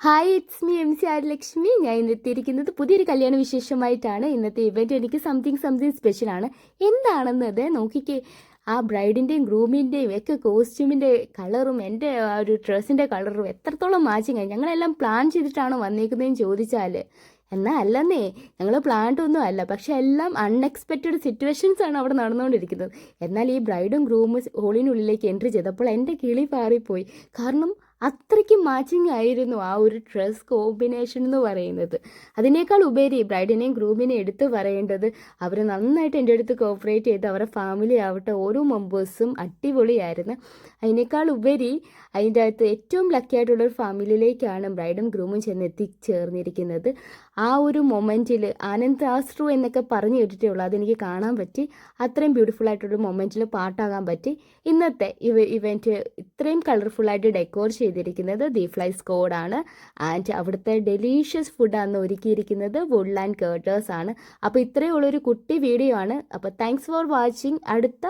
Hi, it's me MC Aryalakshmi. ഞാൻ ഇന്ന് എത്തിയിരിക്കുന്നത് പുതിയൊരു കല്യാണ വിശേഷമായിട്ടാണ്. ഇന്നത്തെ ഇവൻറ്റ് എനിക്ക് സംതിങ് സ്പെഷ്യലാണ്. എന്താണെന്നത് നോക്കിക്കേ. ആ ബ്രൈഡിൻ്റെയും ഗ്രൂമിൻ്റെയും ഒക്കെ കോസ്റ്റ്യൂമിൻ്റെ കളറും എൻ്റെ ആ ഒരു ഡ്രസ്സിൻ്റെ കളറും എത്രത്തോളം മാച്ചിങ് ആയി. ഞങ്ങളെല്ലാം പ്ലാൻ ചെയ്തിട്ടാണോ വന്നേക്കുന്നതെന്ന് ചോദിച്ചാൽ എന്നാൽ അല്ലെന്നേ, ഞങ്ങൾ പ്ലാൻഡ് ഒന്നും അല്ല. പക്ഷെ എല്ലാം അൺഎക്സ്പെക്റ്റഡ് സിറ്റുവേഷൻസ് ആണ് അവിടെ നടന്നുകൊണ്ടിരിക്കുന്നത്. എന്നാൽ ഈ ബ്രൈഡും ഗ്രൂമും ഹോളിനുള്ളിലേക്ക് എൻട്രി ചെയ്തപ്പോൾ എൻ്റെ കിളി പാറിപ്പോയി. കാരണം അത്രയ്ക്ക് മാച്ചിങ് ആയിരുന്നു ആ ഒരു ഡ്രസ് കോമ്പിനേഷൻ എന്ന് പറയുന്നത്. അതിനേക്കാൾ ഉപരി ബ്രൈഡിനെയും ഗ്രൂമിനെയും എടുത്ത് പറയേണ്ടത്, അവർ നന്നായിട്ട് എൻ്റെ അടുത്ത് കോപ്പറേറ്റ് ചെയ്ത് അവരുടെ ഫാമിലി ആവട്ടെ ഓരോ മെമ്പേഴ്സും അടിപൊളിയായിരുന്നു. അതിനേക്കാൾ ഉപരി അതിൻ്റെ അകത്ത് ഏറ്റവും ലക്കി ആയിട്ടുള്ളൊരു ഫാമിലിയിലേക്കാണ് ബ്രൈഡും ഗ്രൂമും ചെന്ന് എത്തിച്ചേർന്നിരിക്കുന്നത്. ആ ഒരു മൊമെൻറ്റിൽ ആനന്ദാശ്രു എന്നൊക്കെ പറഞ്ഞു കേട്ടിട്ടേ ഉള്ളൂ, അതെനിക്ക് കാണാൻ പറ്റി. അത്രയും ബ്യൂട്ടിഫുൾ ആയിട്ടുള്ള മൊമെൻറ്റിൽ പാട്ടാകാൻ പറ്റി. ഇന്നത്തെ ഇവൻറ്റ് ഇത്രയും കളർഫുള്ളായിട്ട് ഡെക്കോർ ചെയ്തിരിക്കുന്നത് ദി ഫ്ലൈ സ്ക്വാഡാണ്. ആൻഡ് അവിടുത്തെ ഡെലീഷ്യസ് ഫുഡാണ് ഒരുക്കിയിരിക്കുന്നത് വുഡ്ലാൻഡ് കേർട്ടേഴ്സ് ആണ്. അപ്പോൾ ഇത്രയേ ഉള്ളൊരു കുട്ടി വീഡിയോ ആണ്. അപ്പോൾ താങ്ക്സ് ഫോർ വാച്ചിങ്. അടുത്ത